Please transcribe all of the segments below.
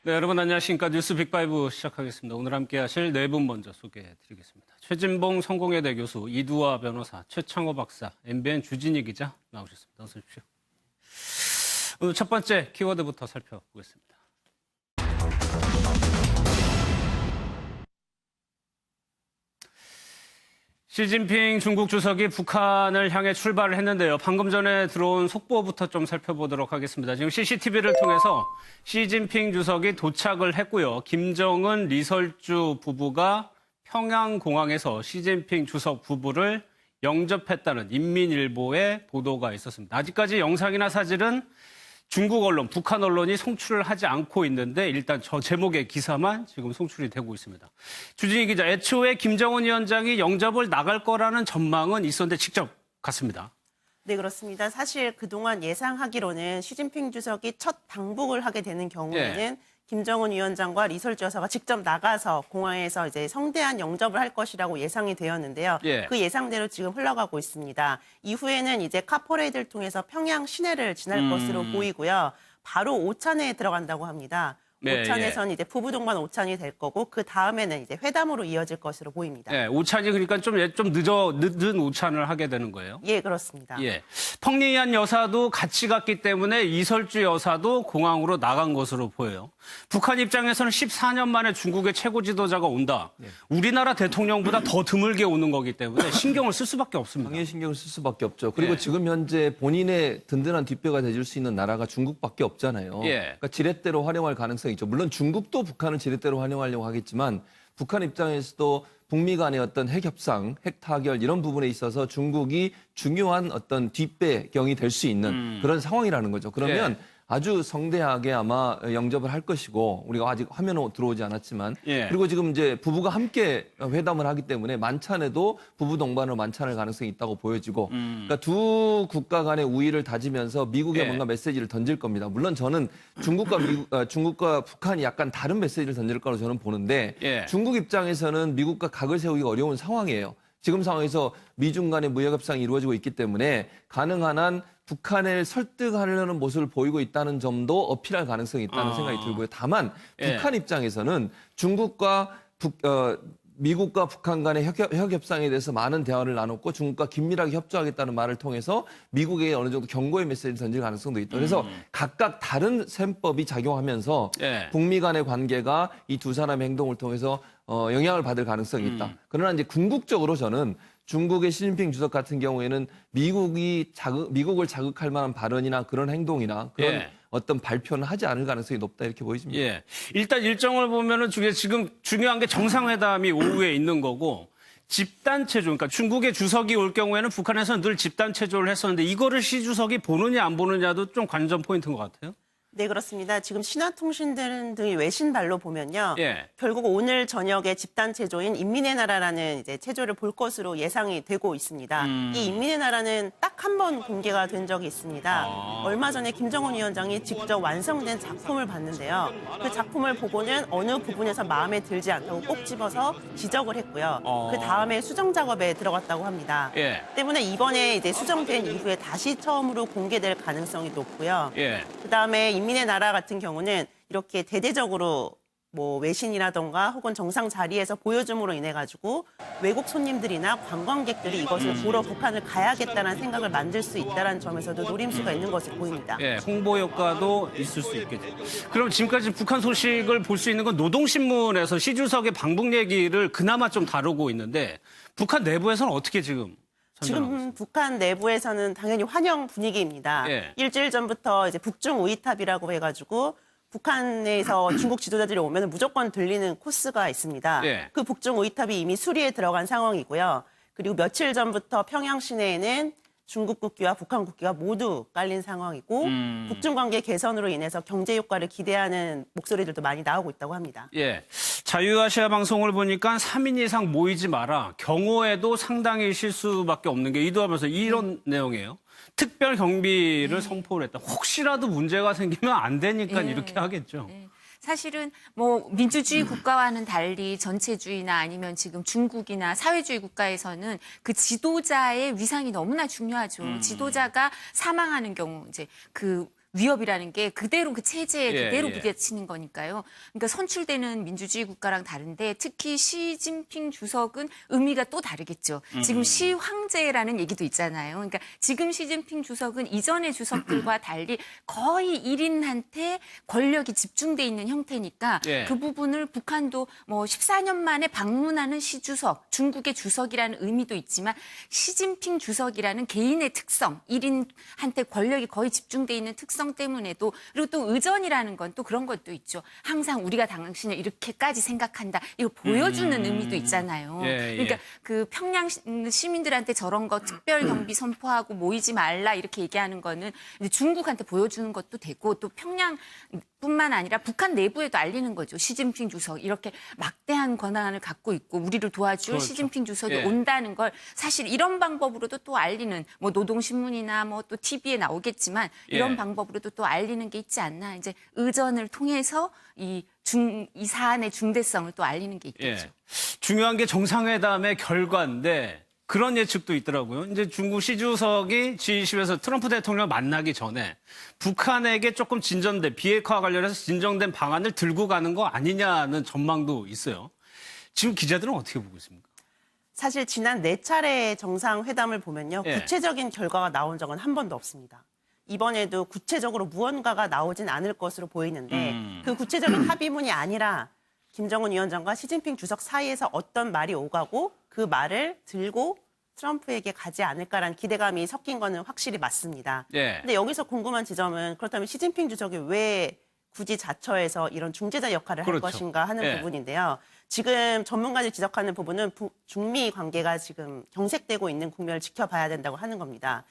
네, 여러분 안녕하십니까. 뉴스 빅5 시작하겠습니다. 오늘 함께 하실 네 분 먼저 소개해드리겠습니다. 최진봉 성공회대 교수, 이두화 변호사, 최창호 박사, MBN 주진희 기자 나오셨습니다. 어서 오십시오. 오늘 첫 번째 키워드부터 살펴보겠습니다. 시진핑 중국 주석이 북한을 향해 출발을 했는데요. 방금 전에 들어온 속보부터 좀 살펴보도록 하겠습니다. 지금 CCTV를 통해서 시진핑 주석이 도착을 했고요. 김정은, 리설주 부부가 평양공항에서 시진핑 주석 부부를 영접했다는 인민일보의 보도가 있었습니다. 아직까지 영상이나 사진은 중국 언론, 북한 언론이 송출을 하지 않고 있는데 일단 저 제목의 기사만 지금 송출이 되고 있습니다. 주진희 기자, 애초에 김정은 위원장이 영접을 나갈 거라는 전망은 있었는데 직접 갔습니다. 네, 그렇습니다. 사실 그동안 예상하기로는 시진핑 주석이 첫 방북을 하게 되는 경우에는 김정은 위원장과 리설주 여사가 직접 나가서 공항에서 이제 성대한 영접을 할 것이라고 예상이 되었는데요. 그 예상대로 지금 흘러가고 있습니다. 이후에는 이제 카퍼레이드를 통해서 평양 시내를 지날 것으로 보이고요. 바로 오찬에 들어간다고 합니다. 오찬에서는 이제 부부 동반 오찬이 될 거고 그 다음에는 이제 회담으로 이어질 것으로 보입니다. 네, 오찬이 그러니까 좀 늦은 오찬을 하게 되는 거예요. 예, 그렇습니다. 예, 펑리안 여사도 같이 갔기 때문에 이설주 여사도 공항으로 나간 것으로 보여요. 북한 입장에서는 14년 만에 중국의 최고 지도자가 온다. 우리나라 대통령보다 더 드물게 오는 거기 때문에 신경을 쓸 수밖에 없습니다. 당연히 신경을 쓸 수밖에 없죠. 그리고 지금 현재 본인의 든든한 뒷배가 돼줄 수 있는 나라가 중국밖에 없잖아요. 그러니까 지렛대로 활용할 가능성이 있죠. 물론 중국도 북한을 지렛대로 활용하려고 하겠지만 북한 입장에서도 북미 간의 어떤 핵 협상, 핵 타결 이런 부분에 있어서 중국이 중요한 어떤 뒷배경이 될 수 있는 그런 상황이라는 거죠. 그러면 아주 성대하게 아마 영접을 할 것이고 우리가 아직 화면에 들어오지 않았지만 그리고 지금 이제 부부가 함께 회담을 하기 때문에 만찬에도 부부 동반으로 만찬할 가능성이 있다고 보여지고 그러니까 두 국가 간의 우위를 다지면서 미국에 뭔가 메시지를 던질 겁니다. 물론 저는 중국과 북한이 약간 다른 메시지를 던질 거라고 저는 보는데 중국 입장에서는 미국과 각을 세우기가 어려운 상황이에요. 지금 상황에서 미중 간의 무역 협상이 이루어지고 있기 때문에 가능한 한 북한을 설득하려는 모습을 보이고 있다는 점도 어필할 가능성이 있다는 생각이 들고요. 다만 북한 입장에서는 중국과 미국과 북한 간의 핵 협상에 대해서 많은 대화를 나눴고 중국과 긴밀하게 협조하겠다는 말을 통해서 미국에 어느 정도 경고의 메시지를 던질 가능성도 있다. 그래서 각각 다른 셈법이 작용하면서 북미 간의 관계가 이 두 사람의 행동을 통해서 영향을 받을 가능성이 있다. 그러나 이제 궁극적으로 저는 중국의 시진핑 주석 같은 경우에는 미국을 자극할 만한 발언이나 그런 행동이나 그런 어떤 발표는 하지 않을 가능성이 높다 이렇게 보여집니다. 일단 일정을 보면은 지금 중요한 게 정상회담이 오후에 있는 거고 집단 체조, 그러니까 중국의 주석이 올 경우에는 북한에서는 늘 집단 체조를 했었는데 이거를 시 주석이 보느냐 안 보느냐도 좀 관전 포인트인 것 같아요. 네, 그렇습니다. 지금 신화통신 등의 외신발로 보면요. 결국 오늘 저녁에 집단 체조인 인민의 나라라는 이제 체조를 볼 것으로 예상이 되고 있습니다. 이 인민의 나라는 딱 한 번 공개가 된 적이 있습니다. 얼마 전에 김정은 위원장이 직접 완성된 작품을 봤는데요. 그 작품을 보고는 어느 부분에서 마음에 들지 않다고 꼭 집어서 지적을 했고요. 그 다음에 수정 작업에 들어갔다고 합니다. 때문에 이번에 이제 수정된 이후에 다시 처음으로 공개될 가능성이 높고요. 그 다음에 인민의 나라 같은 경우는 이렇게 대대적으로 뭐 외신이라던가 혹은 정상 자리에서 보여줌으로 인해 가지고 외국 손님들이나 관광객들이 이것을 보러 북한을 가야겠다는 생각을 만들 수 있다는 점에서도 노림수가 있는 것으로 보입니다. 홍보 효과도 있을 수 있겠죠. 그럼 지금까지 북한 소식을 볼 수 있는 건 노동신문에서 시 주석의 방북 얘기를 그나마 좀 다루고 있는데 북한 내부에서는 어떻게 지금 북한 내부에서는 당연히 환영 분위기입니다. 일주일 전부터 이제 북중 우이탑이라고 해가지고 북한에서 중국 지도자들이 오면 무조건 들리는 코스가 있습니다. 그 북중 우이탑이 이미 수리에 들어간 상황이고요. 그리고 며칠 전부터 평양 시내에는 중국 국기와 북한 국기가 모두 깔린 상황이고 북중 관계 개선으로 인해서 경제 효과를 기대하는 목소리들도 많이 나오고 있다고 합니다. 자유아시아 방송을 보니까 3인 이상 모이지 마라. 경호에도 상당히 실수밖에 없는 게 이도하면서 이런 내용이에요. 특별 경비를 선포를 했다. 혹시라도 문제가 생기면 안 되니까 이렇게 하겠죠. 사실은 뭐 민주주의 국가와는 달리 전체주의나 아니면 지금 중국이나 사회주의 국가에서는 그 지도자의 위상이 너무나 중요하죠. 지도자가 사망하는 경우 이제 그 위협이라는 게 그대로 그 체제에 예, 그대로 예. 부딪히는 거니까요. 그러니까 선출되는 민주주의 국가랑 다른데 특히 시진핑 주석은 의미가 또 다르겠죠. 지금 시황제라는 얘기도 있잖아요. 그러니까 지금 시진핑 주석은 이전의 주석들과 달리 거의 1인한테 권력이 집중돼 있는 형태니까 예. 그 부분을 북한도 뭐 14년 만에 방문하는 시주석, 중국의 주석이라는 의미도 있지만 시진핑 주석이라는 개인의 특성, 1인한테 권력이 거의 집중돼 있는 특성 때문에도 그리고 또 의전이라는 건 또 그런 것도 있죠. 항상 우리가 당신을 이렇게까지 생각한다. 이거 보여주는 의미도 있잖아요. 예, 예. 그러니까 그 평양 시민들한테 저런 거 특별 경비 선포하고 모이지 말라 이렇게 얘기하는 거는 이제 중국한테 보여주는 것도 되고 또 평양뿐만 아니라 북한 내부에도 알리는 거죠. 시진핑 주석 이렇게 막대한 권한을 갖고 있고 우리를 도와줄 그렇죠. 시진핑 주석이 예. 온다는 걸 사실 이런 방법으로도 또 알리는 뭐 노동신문이나 뭐 또 TV에 나오겠지만 이런 예. 방법으로도 또 알리는 게 있지 않나. 이제 의전을 통해서 이 사안의 중대성을 또 알리는 게 있겠죠. 예. 중요한 게 정상회담의 결과인데 그런 예측도 있더라고요. 이제 중국 시 주석이 G20에서 트럼프 대통령 만나기 전에 북한에게 조금 비핵화 관련해서 진정된 방안을 들고 가는 거 아니냐는 전망도 있어요. 지금 기자들은 어떻게 보고 있습니까? 사실 지난 4차례 정상회담을 보면요. 예. 구체적인 결과가 나온 적은 한 번도 없습니다. 이번에도 구체적으로 무언가가 나오진 않을 것으로 보이는데 그 구체적인 합의문이 아니라 김정은 위원장과 시진핑 주석 사이에서 어떤 말이 오가고 그 말을 들고 트럼프에게 가지 않을까라는 기대감이 섞인 거는 확실히 맞습니다. 예. 근데 여기서 궁금한 지점은 그렇다면 시진핑 주석이 왜 굳이 자처해서 이런 중재자 역할을 그렇죠. 할 것인가 하는 예. 부분인데요. 지금 전문가들이 지적하는 부분은 중미 관계가 지금 경색되고 있는 국면을 지켜봐야 된다고 하는 겁니다.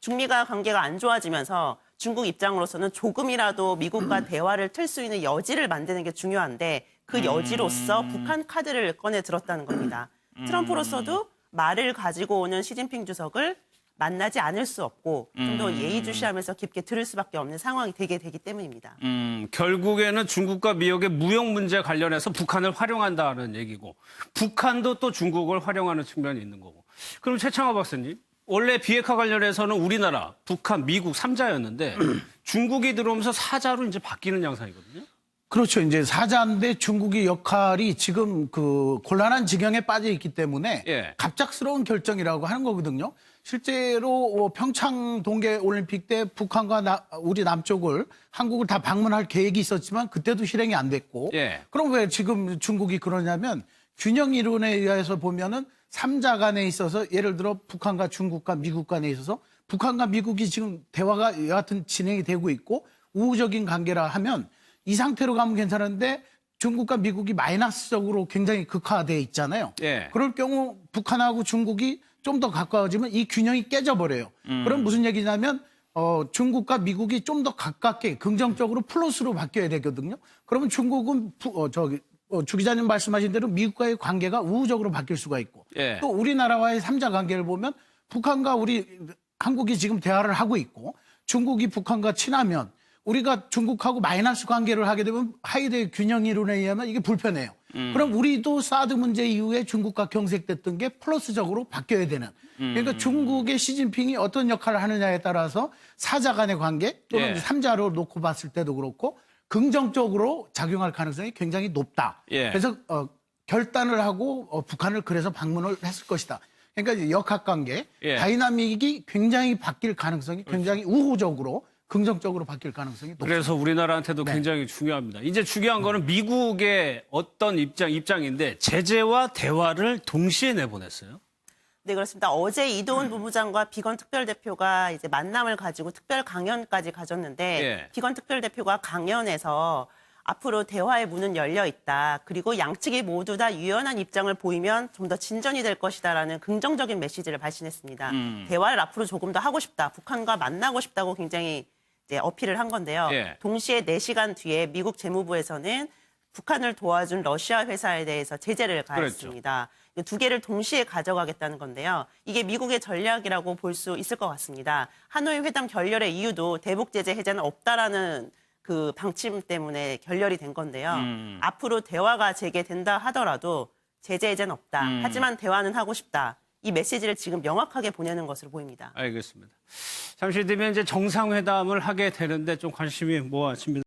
중미가 관계가 안 좋아지면서 중국 입장으로서는 조금이라도 미국과 대화를 틀 수 있는 여지를 만드는 게 중요한데 그 여지로서 북한 카드를 꺼내 들었다는 겁니다. 트럼프로서도 말을 가지고 오는 시진핑 주석을 만나지 않을 수 없고 좀 더 예의주시하면서 깊게 들을 수밖에 없는 상황이 되기 때문입니다. 결국에는 중국과 미국의 무역 문제 관련해서 북한을 활용한다는 얘기고 북한도 또 중국을 활용하는 측면이 있는 거고. 그럼 최창화 박사님, 원래 비핵화 관련해서는 우리나라, 북한, 미국 3자였는데 중국이 들어오면서 4자로 이제 바뀌는 양상이거든요. 그렇죠. 이제 사자인데 중국의 역할이 지금 그 곤란한 지경에 빠져 있기 때문에 예. 갑작스러운 결정이라고 하는 거거든요. 실제로 평창 동계올림픽 때 북한과 우리 남쪽을 한국을 다 방문할 계획이 있었지만 그때도 실행이 안 됐고 예. 그럼 왜 지금 중국이 그러냐면 균형 이론에 의해서 보면은 3자 간에 있어서 예를 들어 북한과 중국과 미국 간에 있어서 북한과 미국이 지금 대화가 여하튼 진행이 되고 있고 우호적인 관계라 하면 이 상태로 가면 괜찮은데 중국과 미국이 마이너스적으로 굉장히 극화되어 있잖아요. 예. 그럴 경우 북한하고 중국이 좀 더 가까워지면 이 균형이 깨져버려요. 그럼 무슨 얘기냐면 중국과 미국이 좀 더 가깝게 긍정적으로 플러스로 바뀌어야 되거든요. 그러면 중국은 주 기자님 말씀하신 대로 미국과의 관계가 우호적으로 바뀔 수가 있고 예. 또 우리나라와의 3자 관계를 보면 북한과 한국이 지금 대화를 하고 있고 중국이 북한과 친하면 우리가 중국하고 마이너스 관계를 하게 되면 하이드의 균형 이론에 의하면 이게 불편해요. 그럼 우리도 사드 문제 이후에 중국과 경색됐던 게 플러스적으로 바뀌어야 되는. 그러니까 중국의 시진핑이 어떤 역할을 하느냐에 따라서 사자 간의 관계 또는 예. 3자로 놓고 봤을 때도 그렇고 긍정적으로 작용할 가능성이 굉장히 높다. 예. 그래서 결단을 하고 북한을 그래서 방문을 했을 것이다. 그러니까 이제 역학관계, 예. 다이나믹이 굉장히 바뀔 가능성이 굉장히 우호적으로 긍정적으로 바뀔 가능성이 높습니다. 그래서 우리나라한테도 굉장히 중요합니다. 이제 중요한 거는 미국의 어떤 입장인데 제재와 대화를 동시에 내보냈어요. 네, 그렇습니다. 어제 이도훈 부부장과 비건 특별대표가 이제 만남을 가지고 특별 강연까지 가졌는데 예. 비건 특별대표가 강연에서 앞으로 대화의 문은 열려 있다. 그리고 양측이 모두 다 유연한 입장을 보이면 좀 더 진전이 될 것이다라는 긍정적인 메시지를 발신했습니다. 대화를 앞으로 조금 더 하고 싶다. 북한과 만나고 싶다고 굉장히 이제 어필을 한 건데요. 예. 동시에 4시간 뒤에 미국 재무부에서는 북한을 도와준 러시아 회사에 대해서 제재를 가했습니다. 두 개를 동시에 가져가겠다는 건데요. 이게 미국의 전략이라고 볼 수 있을 것 같습니다. 하노이 회담 결렬의 이유도 대북 제재 해제는 없다라는 그 방침 때문에 결렬이 된 건데요. 앞으로 대화가 재개된다 하더라도 제재 해제는 없다. 하지만 대화는 하고 싶다. 이 메시지를 지금 명확하게 보내는 것으로 보입니다. 알겠습니다. 잠시 뒤면 이제 정상회담을 하게 되는데 좀 관심이 모아집니다.